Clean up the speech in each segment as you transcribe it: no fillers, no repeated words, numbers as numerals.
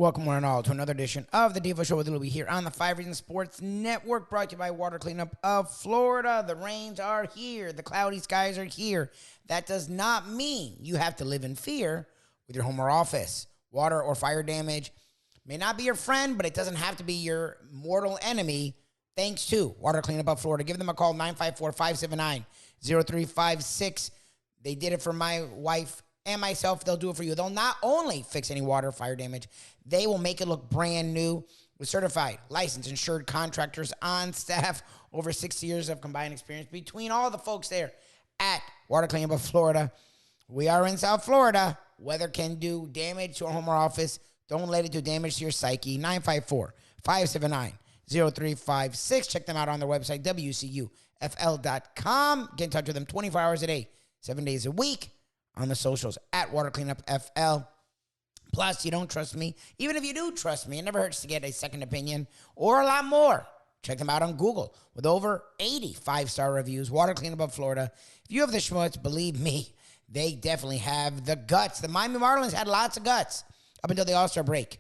Welcome one and all to another edition of the Defo Show with Lubie here on the 5 Reasons Sports Network, brought to you by Water Cleanup of Florida. The rains are here. The cloudy skies are here. That does not mean you have to live in fear with your home or office. Water or fire damage may not be your friend, but it doesn't have to be your mortal enemy, thanks to Water Cleanup of Florida. Give them a call, 954-579-0356. They did it for my wife and myself. They'll do it for you. They'll not only fix any water or fire damage, they will make it look brand new with certified, licensed, insured contractors on staff. Over 60 years of combined experience between all the folks there at Water Cleanup of Florida. We are in South Florida. Weather can do damage to a home or office. Don't let it do damage to your psyche. 954-579-0356. Check them out on their website, WCUFL.com. Get in touch with them 24 hours a day, 7 days a week. On the socials at Water Cleanup FL. Plus, you don't trust me. Even if you do trust me, it never hurts to get a second opinion or a lot more. Check them out on Google with over 80 5-star reviews. Water Cleanup of Florida. If you have the schmutz, believe me, they definitely have the guts. The Miami Marlins had lots of guts up until the All-Star break.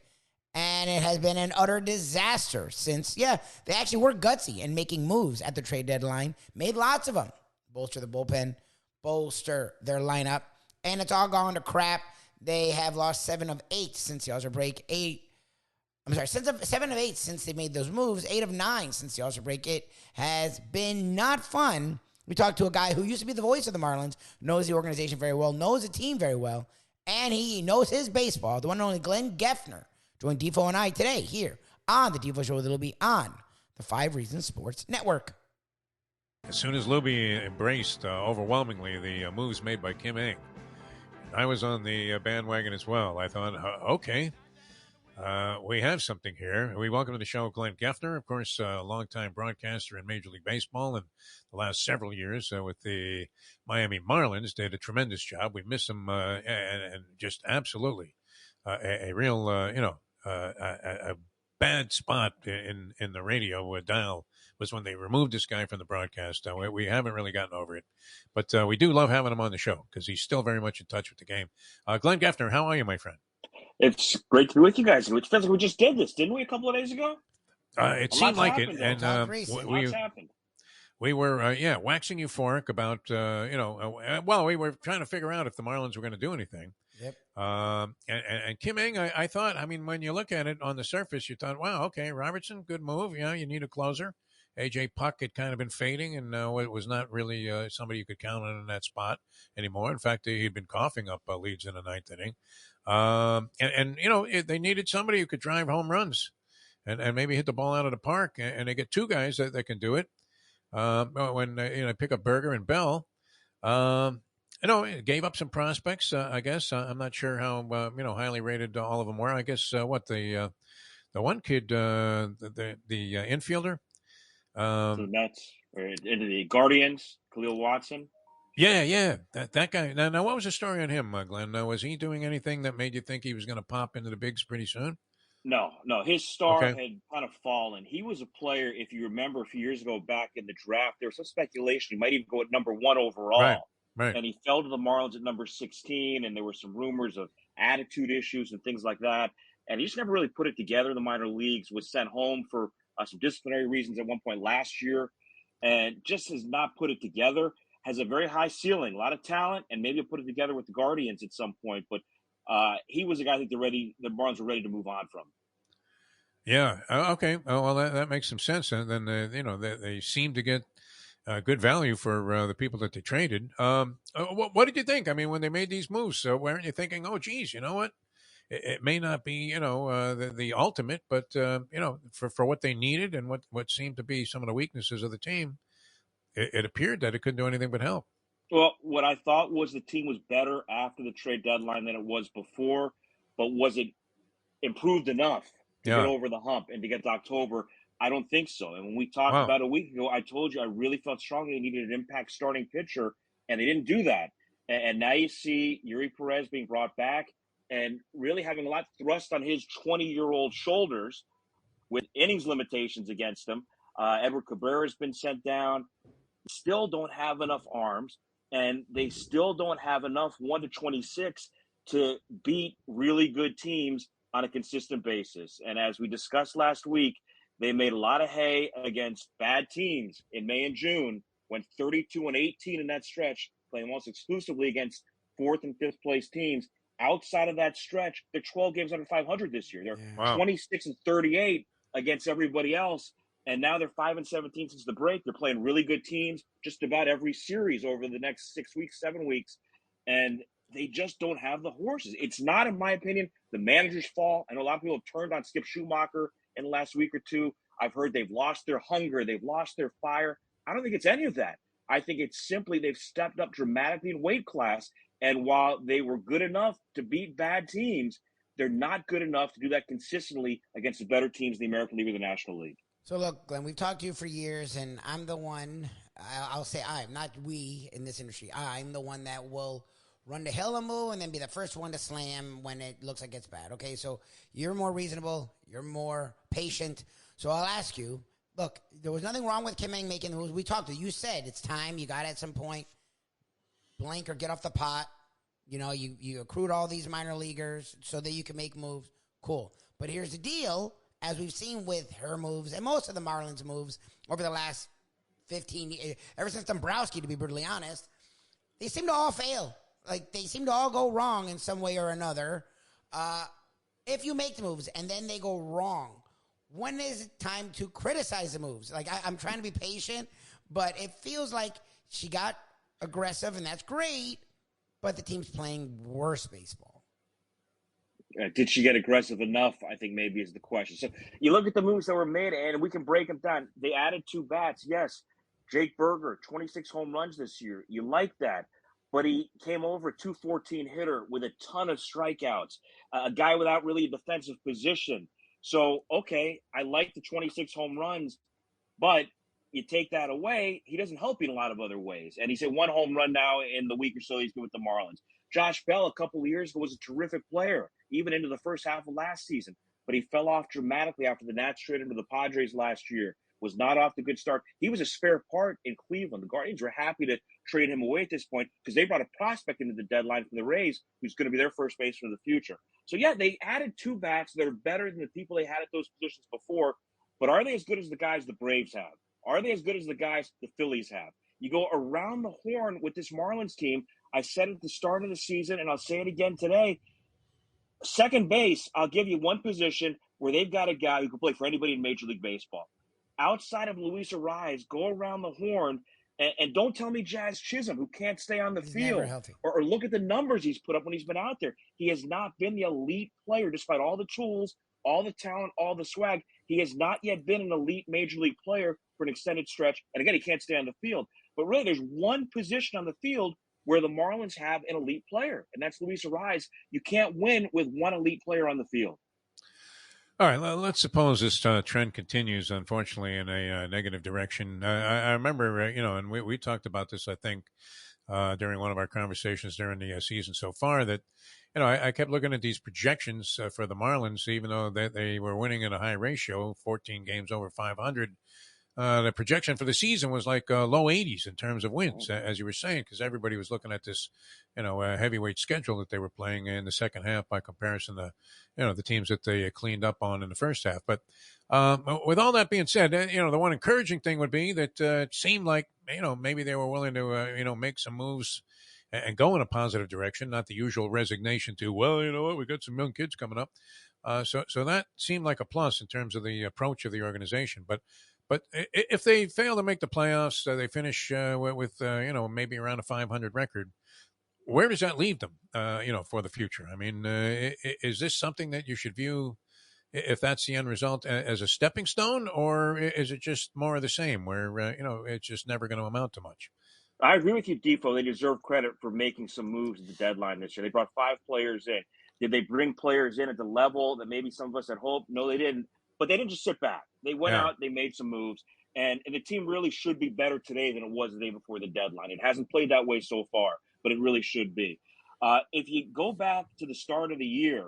And it has been an utter disaster since, they actually were gutsy in making moves at the trade deadline. Made lots of them. Bolster the bullpen, bolster their lineup. And it's all gone to crap. They have lost 7 of 8 since the All-Star break. 7 of 8 since they made those moves. 8 of 9 since the All-Star break. It has been not fun. We talked to a guy who used to be the voice of the Marlins, knows the organization very well, knows the team very well, and he knows his baseball. The one and only Glenn Geffner joined Defo and I today here on the Defo Show with Lubie on the 5 Reasons Sports Network. As soon as Lubie embraced overwhelmingly the moves made by Kim Ng, I was on the bandwagon as well. I thought, okay, we have something here. We welcome to the show Glenn Geffner, of course, a longtime broadcaster in Major League Baseball in the last several years with the Miami Marlins. Did a tremendous job. We miss him and just absolutely a real, a bad spot in the radio dial was when they removed this guy from the broadcast. We haven't really gotten over it. But we do love having him on the show because he's still very much in touch with the game. Glenn Geffner, how are you, my friend? It's great to be with you guys. It feels like we just did this, didn't we, a couple of days ago? It seemed like it. And lots happened. We were, waxing euphoric about, we were trying to figure out if the Marlins were going to do anything. Yep. And Kim Ng, I thought, when you look at it on the surface, you thought, wow, okay, Robertson, good move. You need a closer. A.J. Puck had kind of been fading, and it was not really somebody you could count on in that spot anymore. In fact, he'd been coughing up leads in the ninth inning. They needed somebody who could drive home runs and maybe hit the ball out of the park. And they get 2 guys that can do it. When pick up Berger and Bell, it gave up some prospects. I guess I'm not sure how highly rated all of them were. I guess the one kid, the infielder. The Mets or into the Guardians, Khalil Watson. Yeah, that guy. Now, what was the story on him, Glenn? Was he doing anything that made you think he was going to pop into the bigs pretty soon? No. His star had kind of fallen. He was a player, if you remember, a few years ago back in the draft. There was some speculation he might even go at number 1 overall. Right. And he fell to the Marlins at number 16, and there were some rumors of attitude issues and things like that. And he just never really put it together in the minor leagues. Was sent home for some disciplinary reasons at one point last year, and just has not put it together. Has a very high ceiling, a lot of talent, and maybe he'll put it together with the Guardians at some point. But he was a guy I think the Marlins were ready to move on from. Yeah. Okay. Well, that makes some sense. And then they seem to get good value for the people that they traded. What did you think? When they made these moves, so weren't you thinking, oh, geez, you know what? It may not be, the ultimate, but, for what they needed and what seemed to be some of the weaknesses of the team, it appeared that it couldn't do anything but help. Well, what I thought was the team was better after the trade deadline than it was before, but was it improved enough to get over the hump and to get to October? I don't think so. And when we talked about a week ago, I told you I really felt strongly they needed an impact starting pitcher, and they didn't do that. And now you see Yuri Perez being brought back and really having a lot thrust on his 20-year-old shoulders with innings limitations against him. Edward Cabrera has been sent down. Still don't have enough arms, and they still don't have enough 1-26 to beat really good teams on a consistent basis. And as we discussed last week, they made a lot of hay against bad teams in May and June, went 32-18 in that stretch, playing almost exclusively against fourth and fifth place teams. Outside of that stretch, they're 12 games under 500 this year. They're 26-38 against everybody else. And now they're 5-17 since the break. They're playing really good teams just about every series over the next 6 weeks, 7 weeks. And they just don't have the horses. It's not, in my opinion, the manager's fault. I know a lot of people have turned on Skip Schumacher in the last week or two. I've heard they've lost their hunger. They've lost their fire. I don't think it's any of that. I think it's simply they've stepped up dramatically in weight class. And while they were good enough to beat bad teams, they're not good enough to do that consistently against the better teams in the American League or the National League. So look, Glenn, we've talked to you for years, and I'm the one, I'll say I'm, not we in this industry, I'm the one that will run the hell and move and then be the first one to slam when it looks like it's bad. Okay, so you're more reasonable, you're more patient. So I'll ask you, look, there was nothing wrong with Kim Ng making the moves. We talked to you. You said it's time. You got at some point, blank or get off the pot. You know, you accrued all these minor leaguers so that you can make moves. Cool. But here's the deal. As we've seen with her moves and most of the Marlins moves over the last 15 years, ever since Dombrowski, to be brutally honest, they seem to all fail. Like, they seem to all go wrong in some way or another. If you make the moves and then they go wrong, when is it time to criticize the moves? Like, I'm trying to be patient, but it feels like she got aggressive, and that's great, but the team's playing worse baseball. Did she get aggressive enough, I think maybe is the question. So you look at the moves that were made, and we can break them down. They added 2 bats. Yes, Jake Berger, 26 home runs this year. You like that. But he came over a 214 hitter with a ton of strikeouts, a guy without really a defensive position. So, okay, I like the 26 home runs, but you take that away, he doesn't help you in a lot of other ways. And he's hit 1 home run now in the week or so he's been with the Marlins. Josh Bell, a couple of years ago, was a terrific player, even into the first half of last season. But he fell off dramatically after the Nats traded him to the Padres last year. Was not off the good start. He was a spare part in Cleveland. The Guardians were happy to trade him away at this point because they brought a prospect into the deadline from the Rays who's going to be their first baseman of the future. So, yeah, they added 2 bats that are better than the people they had at those positions before. But are they as good as the guys the Braves have? Are they as good as the guys the Phillies have? You go around the horn with this Marlins team. I said it at the start of the season, and I'll say it again today. Second base, I'll give you one position where they've got a guy who can play for anybody in Major League Baseball. Outside of Luis Ariz, go around the horn, and don't tell me Jazz Chisholm, who can't stay on the field. Or look at the numbers he's put up when he's been out there. He has not been the elite player, despite all the tools, all the talent, all the swag. He has not yet been an elite Major League player for an extended stretch. And again, he can't stay on the field. But really, there's one position on the field where the Marlins have an elite player, and that's Luis Ariz. You can't win with one elite player on the field. All right, let's suppose this trend continues, unfortunately, in a negative direction. I remember, and we talked about this, I think, during one of our conversations during the season so far, that, I kept looking at these projections for the Marlins, even though they were winning at a high ratio, 14 games over 500. The projection for the season was like low 80s in terms of wins, as you were saying, because everybody was looking at this, heavyweight schedule that they were playing in the second half by comparison to, the teams that they cleaned up on in the first half. But with all that being said, the one encouraging thing would be that it seemed like, maybe they were willing to, make some moves and go in a positive direction, not the usual resignation to, well, you know what, we got some young kids coming up. So that seemed like a plus in terms of the approach of the organization. But if they fail to make the playoffs, they finish with maybe around a 500 record. Where does that leave them, for the future? I mean, is this something that you should view, if that's the end result, as a stepping stone, or is it just more of the same, where it's just never going to amount to much? I agree with you, Defo. They deserve credit for making some moves at the deadline this year. They brought 5 players in. Did they bring players in at the level that maybe some of us had hoped? No, they didn't. But they didn't just sit back. They went out, they made some moves, and the team really should be better today than it was the day before the deadline. It hasn't played that way so far, but it really should be. If you go back to the start of the year,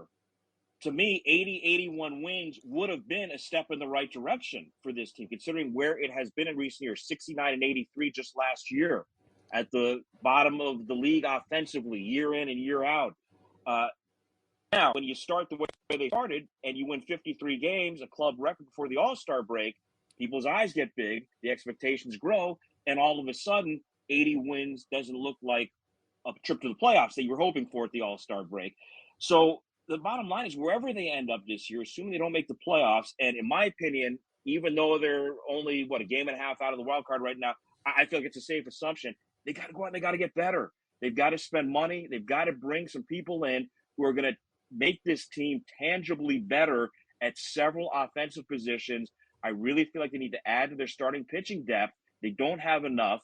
to me, 80, 81 wins would have been a step in the right direction for this team, considering where it has been in recent years, 69 and 83 just last year, at the bottom of the league offensively, year in and year out. Now, when you start the way they started and you win 53 games, a club record before the All-Star break, people's eyes get big, the expectations grow, and all of a sudden, 80 wins doesn't look like a trip to the playoffs that you were hoping for at the All-Star break. So the bottom line is wherever they end up this year, assuming they don't make the playoffs, and in my opinion, even though they're only, a game and a half out of the wild card right now, I feel like it's a safe assumption. They got to go out and they got to get better. They've got to spend money. They've got to bring some people in who are going to make this team tangibly better at several offensive positions. I really feel like they need to add to their starting pitching depth. They don't have enough.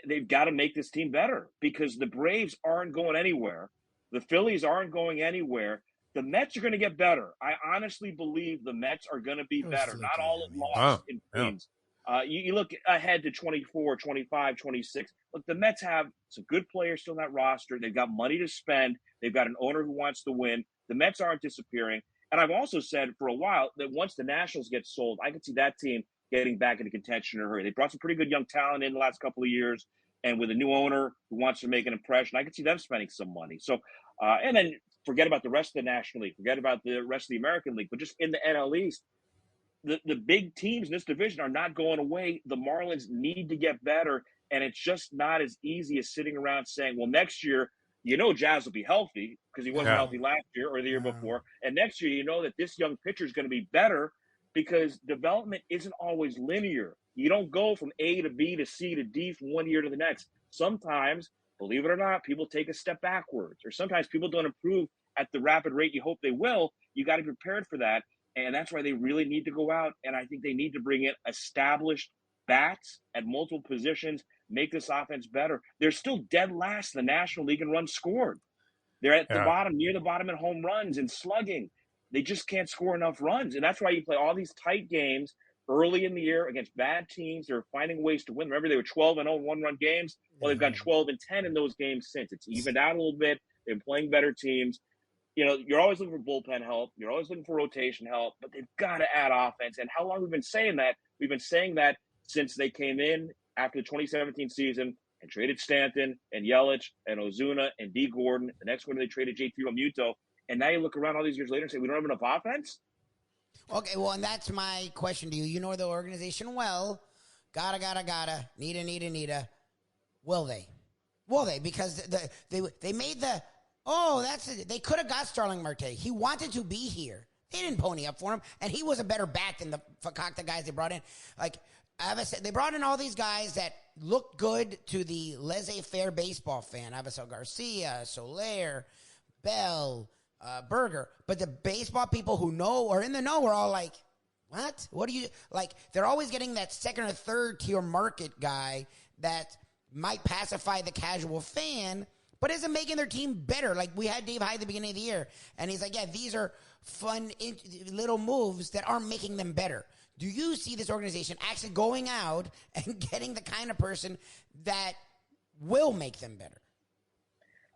They've got to make this team better because the Braves aren't going anywhere. The Phillies aren't going anywhere. The Mets are going to get better. I honestly believe the Mets are going to be better. Not all at lost in Queens. You look ahead to 24, 25, 26. Look, the Mets have some good players still in that roster. They've got money to spend. They've got an owner who wants to win. The Mets aren't disappearing. And I've also said for a while that once the Nationals get sold, I could see that team getting back into contention in a hurry. They brought some pretty good young talent in the last couple of years. And with a new owner who wants to make an impression, I could see them spending some money. So, and then forget about the rest of the National League. Forget about the rest of the American League. But just in the NL East, the big teams in this division are not going away. The Marlins need to get better. And it's just not as easy as sitting around saying, well, next year, Jazz will be healthy because he wasn't healthy last year or the year before. And next year, that this young pitcher is going to be better because development isn't always linear. You don't go from A to B to C to D from one year to the next. Sometimes, believe it or not, people take a step backwards, or sometimes people don't improve at the rapid rate you hope they will. You got to be prepared for that. And that's why they really need to go out. And I think they need to bring in established bats at multiple positions, make this offense better. They're still dead last in the National League in runs scored. They're at the bottom, near the bottom in home runs and slugging. They just can't score enough runs. And that's why you play all these tight games early in the year against bad teams. They're finding ways to win. Remember, they were 12-0 one-run games. Well, they've gone 12-10 in those games since. It's evened out a little bit. They've been playing better teams. You're always looking for bullpen help. You're always looking for rotation help, but they've got to add offense. And how long we've been saying that? We've been saying that since they came in after the 2017 season and traded Stanton and Yelich and Ozuna and D. Gordon. The next one, they traded JT Realmuto. And now you look around all these years later and say, we don't have enough offense? Okay, well, and that's my question to you. You know the organization well. Gotta. Need. Will they? Because they made the... Oh, that's it. They could have got Starling Marte. He wanted to be here. They didn't pony up for him, and he was a better bat than the Fakakta guys they brought in. Like Avocet, they brought in all these guys that looked good to the laissez-faire baseball fan. Avocet Garcia, Soler, Bell, Berger. But the baseball people who know or in the know were all like, what? What do you... Like, they're always getting that second or third tier market guy that might pacify the casual fan, but isn't making their team better. Like, we had Dave Hyde at the beginning of the year, and he's like, yeah, these are fun little moves that aren't making them better. Do you see this organization actually going out and getting the kind of person that will make them better?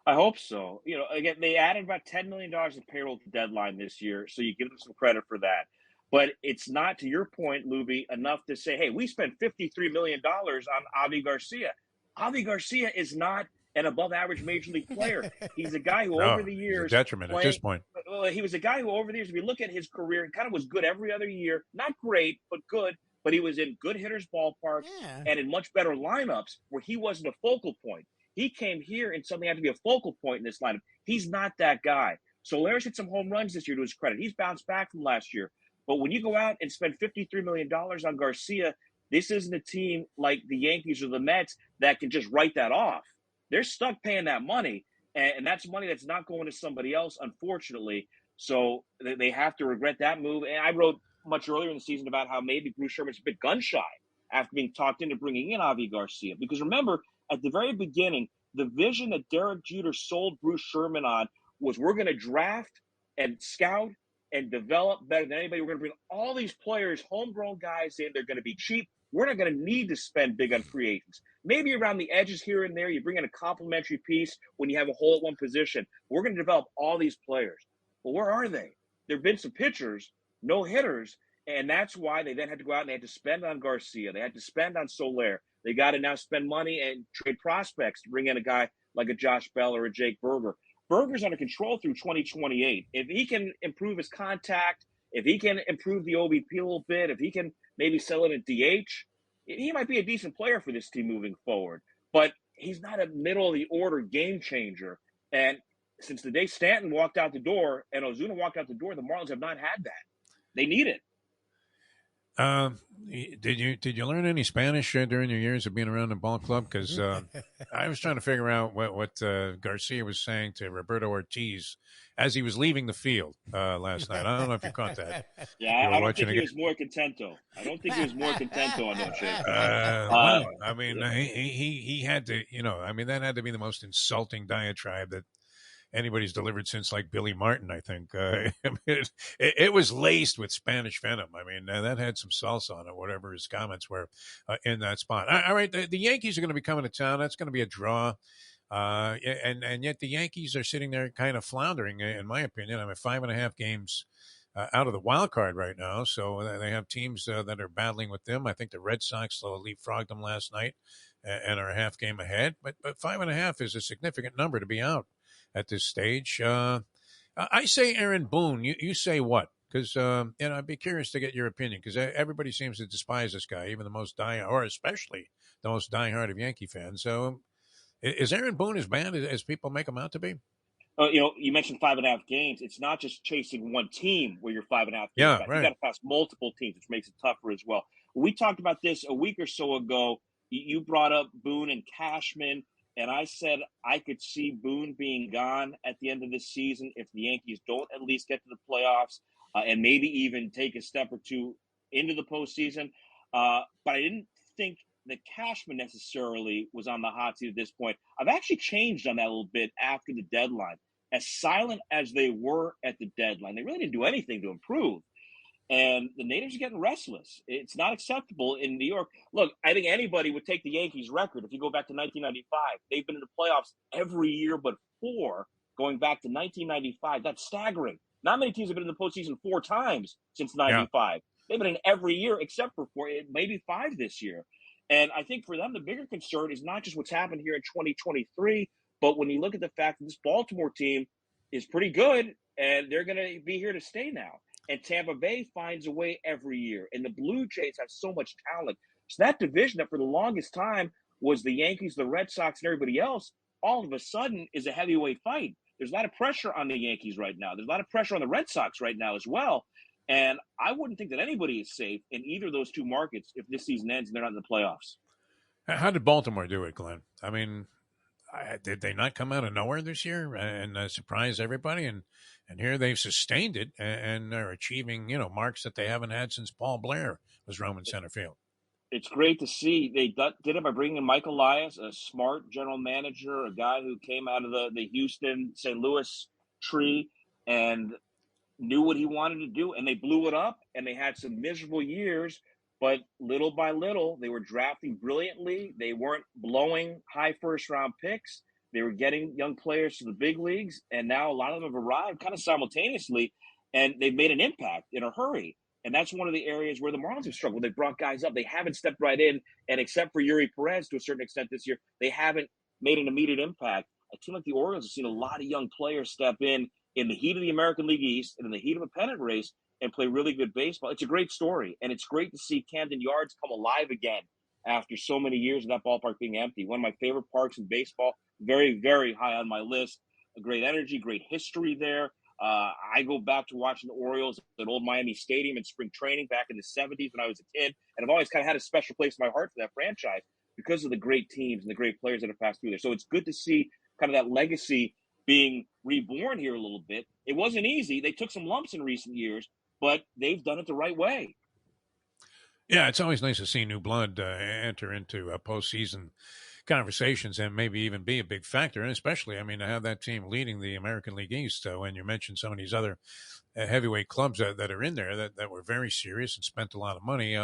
I hope so. Again, they added about $10 million in payroll to deadline this year, so you give them some credit for that. But it's not, to your point, Lubie, enough to say, hey, we spent $53 million on Avi Garcia. Avi Garcia is not an above-average major league player. He's a guy who over the years... he's a detriment at this point. Well, he was a guy who over the years, if you look at his career, he kind of was good every other year. Not great, but good. But he was in good hitters' ballparks and in much better lineups where he wasn't a focal point. He came here and suddenly had to be a focal point in this lineup. He's not that guy. Solaris hit some home runs this year to his credit. He's bounced back from last year. But when you go out and spend $53 million on Garcia, this isn't a team like the Yankees or the Mets that can just write that off. They're stuck paying that money, and that's money that's not going to somebody else, unfortunately. So they have to regret that move. And I wrote much earlier in the season about how maybe Bruce Sherman's a bit gun-shy after being talked into bringing in Avi Garcia. Because remember, at the very beginning, the vision that Derek Jeter sold Bruce Sherman on was we're going to draft and scout and develop better than anybody. We're going to bring all these players, homegrown guys in. They're going to be cheap. We're not going to need to spend big on free agents. Maybe around the edges here and there, you bring in a complementary piece when you have a hole at one position. We're going to develop all these players. Well, where are they? There have been some pitchers, no hitters, and that's why they then had to go out and they had to spend on Garcia. They had to spend on Soler. They got to now spend money and trade prospects to bring in a guy like a Josh Bell or a Jake Berger. Berger's under control through 2028. If he can improve his contact, if he can improve the OBP a little bit, if he can maybe sell it at DH, he might be a decent player for this team moving forward. But he's not a middle-of-the-order game changer. And since the day Stanton walked out the door and Ozuna walked out the door, the Marlins have not had that. They need it. Did you learn any Spanish during your years of being around the ball club? Because I was trying to figure out what Garcia was saying to Roberto Ortiz as he was leaving the field last night. I don't know if you caught that. Yeah, I don't think he was more contento. I don't think he was more contento on that shit. Well, I mean, he had to, I mean, that had to be the most insulting diatribe that anybody's delivered since like Billy Martin, I think. I mean, it was laced with Spanish venom. I mean, that had some salsa on it, whatever his comments were in that spot. All right, the Yankees are going to be coming to town. That's going to be a draw. And yet the Yankees are sitting there kind of floundering, in my opinion. I mean, 5.5 games out of the wild card right now. So they have teams that are battling with them. I think the Red Sox leapfrogged them last night and are a half game ahead. But 5.5 is a significant number to be out at this stage. I say Aaron Boone. You say what? Because I'd be curious to get your opinion, because everybody seems to despise this guy, even the most diehard, or especially the most diehard of Yankee fans. So is Aaron Boone as bad as people make him out to be? You mentioned 5.5 games. It's not just chasing one team where you're 5.5 games back. Right. You got to pass multiple teams, which makes it tougher as well. We talked about this a week or so ago. You brought up Boone and Cashman. And I said I could see Boone being gone at the end of this season if the Yankees don't at least get to the playoffs and maybe even take a step or two into the postseason. But I didn't think that Cashman necessarily was on the hot seat at this point. I've actually changed on that a little bit after the deadline. As silent as they were at the deadline, they really didn't do anything to improve. And the natives are getting restless. It's not acceptable in New York. Look, I think anybody would take the Yankees record. If you go back to 1995, they've been in the playoffs every year but 4 going back to 1995. That's staggering. Not many teams have been in the postseason 4 times since 95. Yeah. They've been in every year except for 4, maybe 5 this year. And I think for them, the bigger concern is not just what's happened here in 2023, but when you look at the fact that this Baltimore team is pretty good and they're going to be here to stay now. And Tampa Bay finds a way every year. And the Blue Jays have so much talent. So that division that for the longest time was the Yankees, the Red Sox, and everybody else, all of a sudden is a heavyweight fight. There's a lot of pressure on the Yankees right now. There's a lot of pressure on the Red Sox right now as well. And I wouldn't think that anybody is safe in either of those two markets if this season ends and they're not in the playoffs. How did Baltimore do it, Glenn? I mean, did they not come out of nowhere this year and surprise everybody? And here they've sustained it and are achieving, marks that they haven't had since Paul Blair was roaming center field. It's great to see. They did it by bringing in Mike Elias, a smart general manager, a guy who came out of the Houston, St. Louis tree and knew what he wanted to do. And they blew it up, and they had some miserable years. But little by little, they were drafting brilliantly. They weren't blowing high first-round picks. They were getting young players to the big leagues, and now a lot of them have arrived kind of simultaneously, and they've made an impact in a hurry. And that's one of the areas where the Marlins have struggled. They brought guys up. They haven't stepped right in, and except for Yuri Perez to a certain extent this year, they haven't made an immediate impact. A team like the Orioles has seen a lot of young players step in the heat of the American League East and in the heat of a pennant race and play really good baseball. It's a great story, and it's great to see Camden Yards come alive again after so many years of that ballpark being empty. One of my favorite parks in baseball, very, very high on my list. A great energy, great history there. I go back to watching the Orioles at old Miami Stadium in spring training back in the 70s when I was a kid, and I've always kind of had a special place in my heart for that franchise because of the great teams and the great players that have passed through there. So it's good to see kind of that legacy being reborn here a little bit. It wasn't easy. They took some lumps in recent years, but they've done it the right way. Yeah, it's always nice to see new blood enter into postseason conversations and maybe even be a big factor. And especially, I mean, to have that team leading the American League East when you mentioned some of these other heavyweight clubs that are in there that were very serious and spent a lot of money.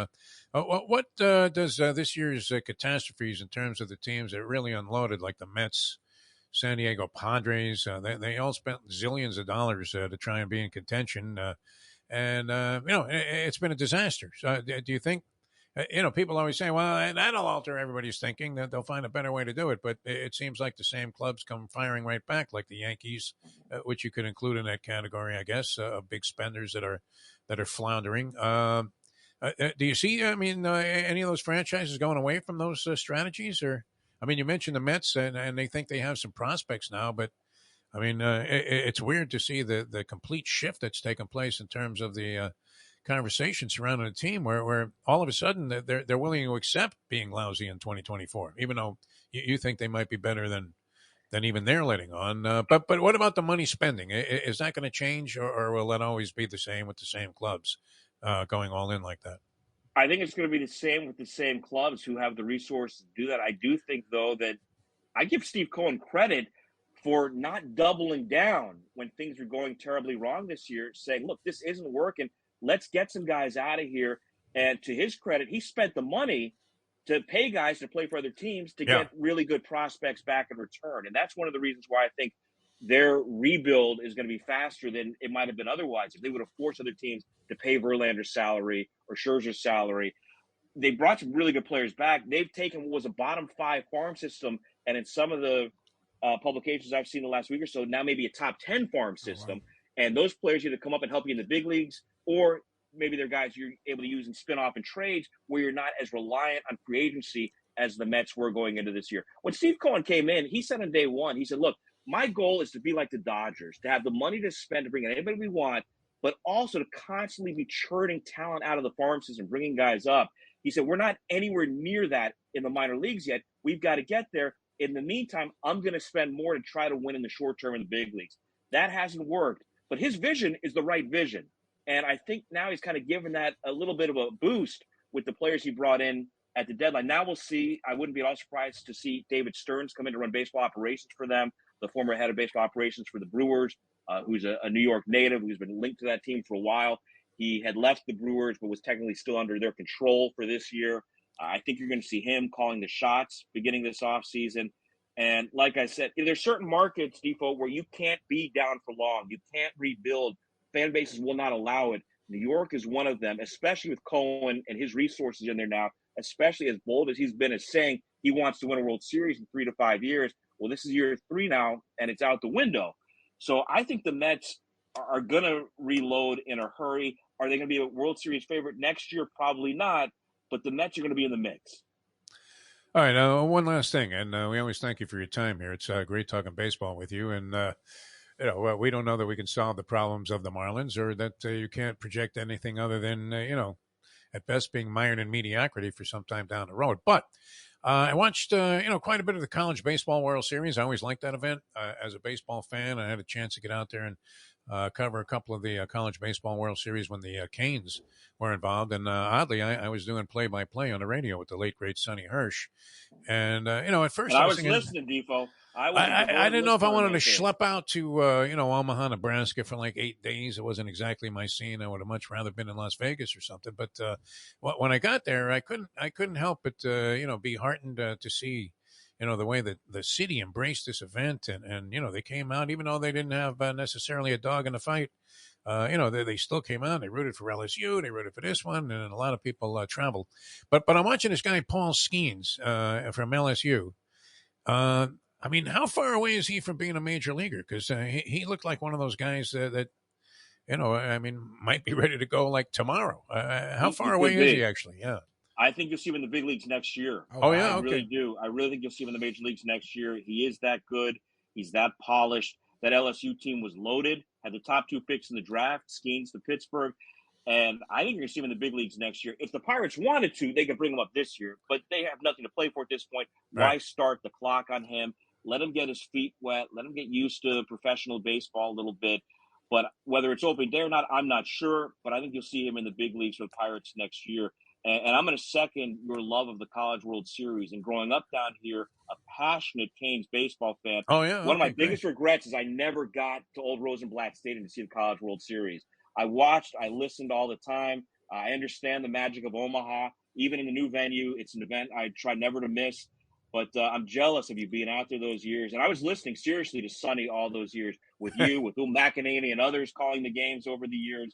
What does this year's catastrophes in terms of the teams that really unloaded, like the Mets, San Diego Padres, they all spent zillions of dollars to try and be in contention. And it's been a disaster. So do you think, people always say, well, that'll alter everybody's thinking, that they'll find a better way to do it. But it seems like the same clubs come firing right back, like the Yankees, which you could include in that category, I guess, of big spenders that are floundering. Do you see, any of those franchises going away from those strategies? Or, I mean, you mentioned the Mets, and they think they have some prospects now, but I mean, it's weird to see the complete shift that's taken place in terms of the conversation surrounding the team, where all of a sudden they're willing to accept being lousy in 2024, even though you think they might be better than even they're letting on. But what about the money spending? Is that going to change, or will that always be the same with the same clubs going all in like that? I think it's going to be the same with the same clubs who have the resources to do that. I do think, though, that I give Steve Cohen credit for not doubling down when things were going terribly wrong this year, saying, look, this isn't working. Let's get some guys out of here. And to his credit, he spent the money to pay guys to play for other teams to get really good prospects back in return. And that's one of the reasons why I think their rebuild is going to be faster than it might have been otherwise. If they would have forced other teams to pay Verlander's salary or Scherzer's salary, they brought some really good players back. They've taken what was a bottom 5 farm system, and in some of the publications I've seen the last week or so, now maybe a top 10 farm system. Oh, wow. And those players either come up and help you in the big leagues, or maybe they're guys you're able to use in spin-off and trades where you're not as reliant on free agency as the Mets were going into this year. When Steve Cohen came in, he said on day one, he said, look, my goal is to be like the Dodgers, to have the money to spend to bring in anybody we want, but also to constantly be churning talent out of the farm system, bringing guys up. He said, we're not anywhere near that in the minor leagues yet. We've got to get there. In the meantime, I'm going to spend more to try to win in the short term in the big leagues. That hasn't worked, but his vision is the right vision. And I think now he's kind of given that a little bit of a boost with the players he brought in at the deadline. Now we'll see. I wouldn't be at all surprised to see David Stearns come in to run baseball operations for them, the former head of baseball operations for the Brewers, who's a New York native who's been linked to that team for a while. He had left the Brewers, but was technically still under their control for this year. I think you're going to see him calling the shots beginning this offseason. And like I said, there's certain markets, Defo, where you can't be down for long. You can't rebuild. Fan bases will not allow it. New York is one of them, especially with Cohen and his resources in there now, especially as bold as he's been as saying he wants to win a World Series in 3 to 5 years. Well, this is year 3 now, and it's out the window. So I think the Mets are going to reload in a hurry. Are they going to be a World Series favorite next year? Probably not, but the Mets are going to be in the mix. All right, one last thing, and we always thank you for your time here. It's great talking baseball with you, and we don't know that we can solve the problems of the Marlins, or that you can't project anything other than at best being mired in mediocrity for some time down the road. But I watched quite a bit of the College Baseball World Series. I always liked that event. As a baseball fan, I had a chance to get out there and cover a couple of the College Baseball World Series when the Canes were involved. And oddly, I was doing play-by-play on the radio with the late, great Sonny Hirsch. And, at first I was listening, Defo. I didn't know if I wanted to schlep out to, Omaha, Nebraska for like 8 days. It wasn't exactly my scene. I would have much rather been in Las Vegas or something. But when I got there, I couldn't help but, be heartened to see, the way that the city embraced this event, and they came out, even though they didn't have necessarily a dog in the fight. They still came out. They rooted for LSU. They rooted for this one, and a lot of people traveled. But I'm watching this guy Paul Skeens from LSU. How far away is he from being a major leaguer? Because he looked like one of those guys that might be ready to go like tomorrow. How far away is he actually? Yeah. I think you'll see him in the big leagues next year. Oh, yeah? I okay. really do. I really think you'll see him in the major leagues next year. He is that good. He's that polished. That LSU team was loaded, had the top 2 picks in the draft, Skeens to Pittsburgh. And I think you're going to see him in the big leagues next year. If the Pirates wanted to, they could bring him up this year. But they have nothing to play for at this point. Right. Why start the clock on him? Let him get his feet wet. Let him get used to professional baseball a little bit. But whether it's open day or not, I'm not sure. But I think you'll see him in the big leagues for the Pirates next year. And I'm going to second your love of the College World Series. And growing up down here, a passionate Canes baseball fan. Oh, yeah. One of my biggest regrets is I never got to Old Rosenblatt Stadium to see the College World Series. I watched, I listened all the time. I understand the magic of Omaha. Even in the new venue, it's an event I try never to miss. But I'm jealous of you being out there those years. And I was listening seriously to Sonny all those years with you, with Will McEnany and others calling the games over the years.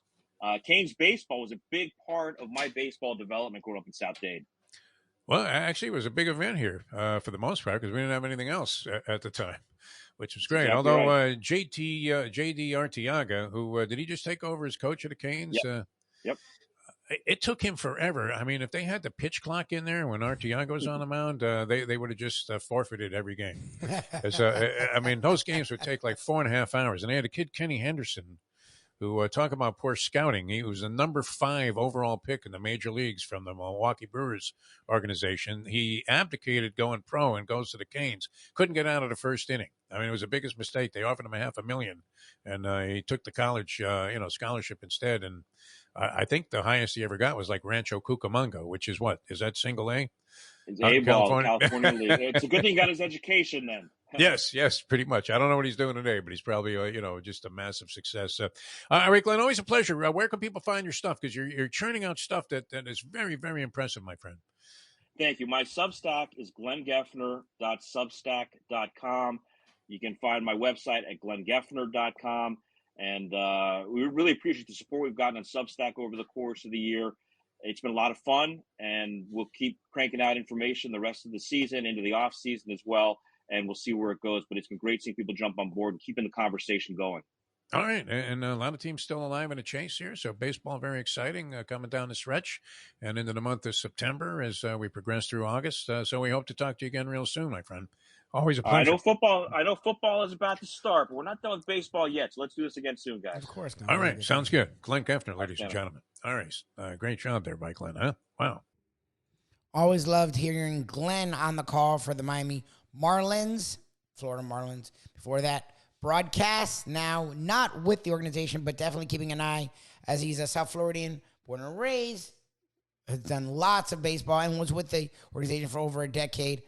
Canes baseball was a big part of my baseball development growing up in South Dade. Well, actually, it was a big event here for the most part because we didn't have anything else at the time, which was great. Exactly Although right. JD Arteaga, who did he just take over as coach of the Canes? Yep. It took him forever. I mean, if they had the pitch clock in there when Arteaga was on the mound, they would have just forfeited every game. I mean, those games would take like 4.5 hours. And they had a kid, Kenny Henderson, who talk about poor scouting. He was the number 5 overall pick in the major leagues from the Milwaukee Brewers organization. He abdicated going pro and goes to the Canes. Couldn't get out of the first inning. I mean, it was the biggest mistake. They offered him $500,000, and he took the college, scholarship instead. And I think the highest he ever got was like Rancho Cucamonga, which is what? Is that single A? It's A-ball, California League. It's a good thing he got his education then. Yes, pretty much. I don't know what he's doing today, but he's probably, just a massive success. All right, Glenn, always a pleasure. Where can people find your stuff? Because you're churning out stuff that is very, very impressive, my friend. Thank you. My Substack is glengeffner.substack.com. You can find my website at glengeffner.com. And we really appreciate the support we've gotten on Substack over the course of the year. It's been a lot of fun, and we'll keep cranking out information the rest of the season, into the off season as well, and we'll see where it goes. But it's been great seeing people jump on board and keeping the conversation going. All right, and a lot of teams still alive in a chase here, so baseball very exciting coming down the stretch and into the month of September as we progress through August. So we hope to talk to you again real soon, my friend. Always a pleasure. I know football is about to start, but we're not done with baseball yet. So let's do this again soon, guys. Of course. All right. Sounds good. Glenn Geffner, ladies and gentlemen. All right. Great job there by Glenn, huh? Wow. Always loved hearing Glenn on the call for the Miami Marlins, Florida Marlins. Before that, broadcast, now not with the organization, but definitely keeping an eye as he's a South Floridian, born and raised, has done lots of baseball and was with the organization for over a decade.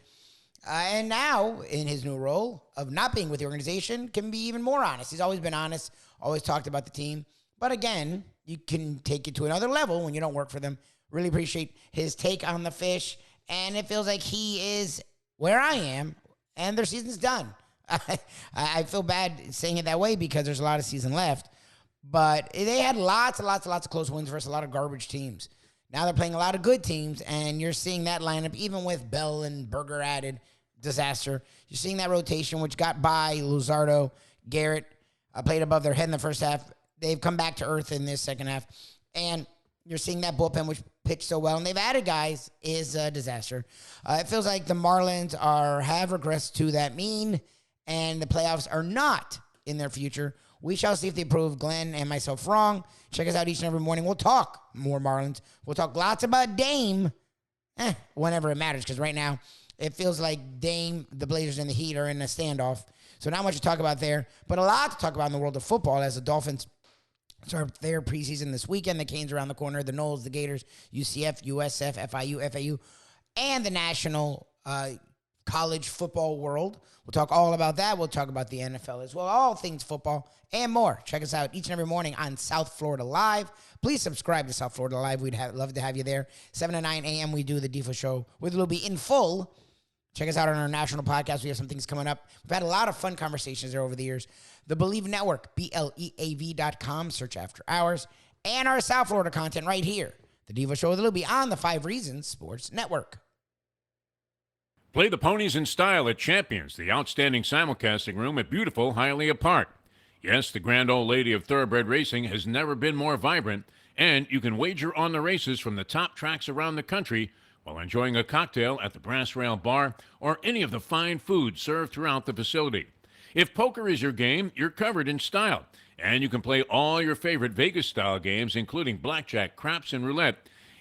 And now, in his new role of not being with the organization, can be even more honest. He's always been honest, always talked about the team. But again, you can take it to another level when you don't work for them. Really appreciate his take on the Fish. And it feels like he is where I am, and their season's done. I feel bad saying it that way because there's a lot of season left. But they had lots of close wins versus a lot of garbage teams. Now they're playing a lot of good teams, and you're seeing that lineup, even with Bell and Berger added, disaster. You're seeing that rotation, which got by Luzardo, Garrett, played above their head in the first half. They've come back to earth in this second half. And you're seeing that bullpen, which pitched so well, and they've added guys, is a disaster. It feels like the Marlins have regressed to that mean, and the playoffs are not in their future. We shall see if they prove Glenn and myself wrong. Check us out each and every morning. We'll talk more Marlins. We'll talk lots about Dame, whenever it matters, because right now it feels like Dame, the Blazers, and the Heat are in a standoff. So not much to talk about there, but a lot to talk about in the world of football as the Dolphins start their preseason this weekend. The Canes around the corner, the Knowles, the Gators, UCF, USF, FIU, FAU, and the national college football world. We'll talk all about that. We'll talk about the NFL as well, all things football and more. Check us out each and every morning on South Florida Live. Please subscribe to South Florida Live. We'd love to have you there. 7 to 9 a.m. we do the Defo Show with Lubie in full. Check us out on our national podcast. We have some things coming up. We've had a lot of fun conversations there over the years. The Believe Network, BLEAV.com, search after hours, and our South Florida content right here. The Defo Show with Lubie on the 5 Reasons Sports Network. Play the ponies in style at Champions, the outstanding simulcasting room at beautiful Hialeah Park. Yes, the grand old lady of thoroughbred racing has never been more vibrant, and you can wager on the races from the top tracks around the country while enjoying a cocktail at the Brass Rail Bar or any of the fine food served throughout the facility. If poker is your game, you're covered in style, and you can play all your favorite Vegas-style games, including blackjack, craps, and roulette,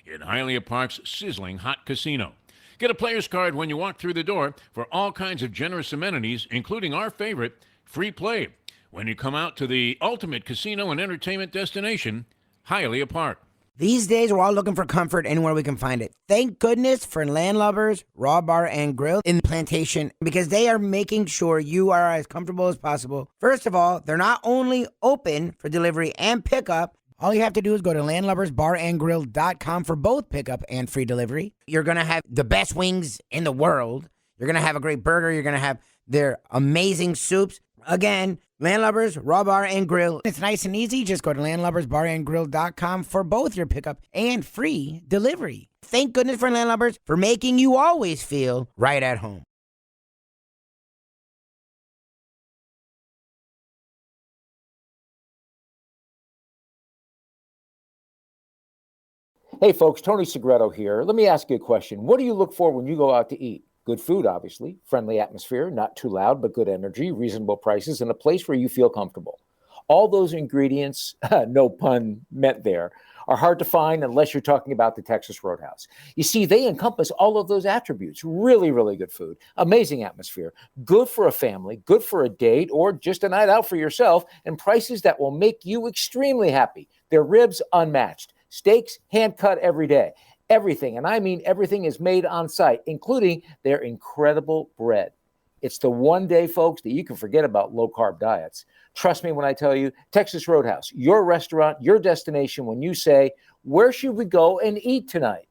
in Hialeah Park's sizzling hot casino. Get a player's card when you walk through the door for all kinds of generous amenities, including our favorite, free play, when you come out to the ultimate casino and entertainment destination, Hialeah Park. These days, we're all looking for comfort anywhere we can find it. Thank goodness for Landlubbers Raw Bar and Grill in the Plantation, because they are making sure you are as comfortable as possible. First of all, they're not only open for delivery and pickup. All you have to do is go to landlubbersbarandgrill.com for both pickup and free delivery. You're going to have the best wings in the world. You're going to have a great burger. You're going to have their amazing soups. Again, Landlubbers Raw Bar and Grill. It's nice and easy. Just go to landlubbersbarandgrill.com for both your pickup and free delivery. Thank goodness for Landlubbers for making you always feel right at home. Hey folks, Tony Segreto here. Let me ask you a question. What do you look for when you go out to eat? Good food, obviously, friendly atmosphere, not too loud, but good energy, reasonable prices, and a place where you feel comfortable. All those ingredients, no pun meant there, are hard to find unless you're talking about the Texas Roadhouse. You see, they encompass all of those attributes. Really, really good food, amazing atmosphere, good for a family, good for a date, or just a night out for yourself, and prices that will make you extremely happy. Their ribs unmatched. Steaks hand-cut every day. Everything, and I mean everything, is made on site, including their incredible bread. It's the one day, folks, that you can forget about low-carb diets. Trust me when I tell you, Texas Roadhouse, your restaurant, your destination when you say, where should we go and eat tonight?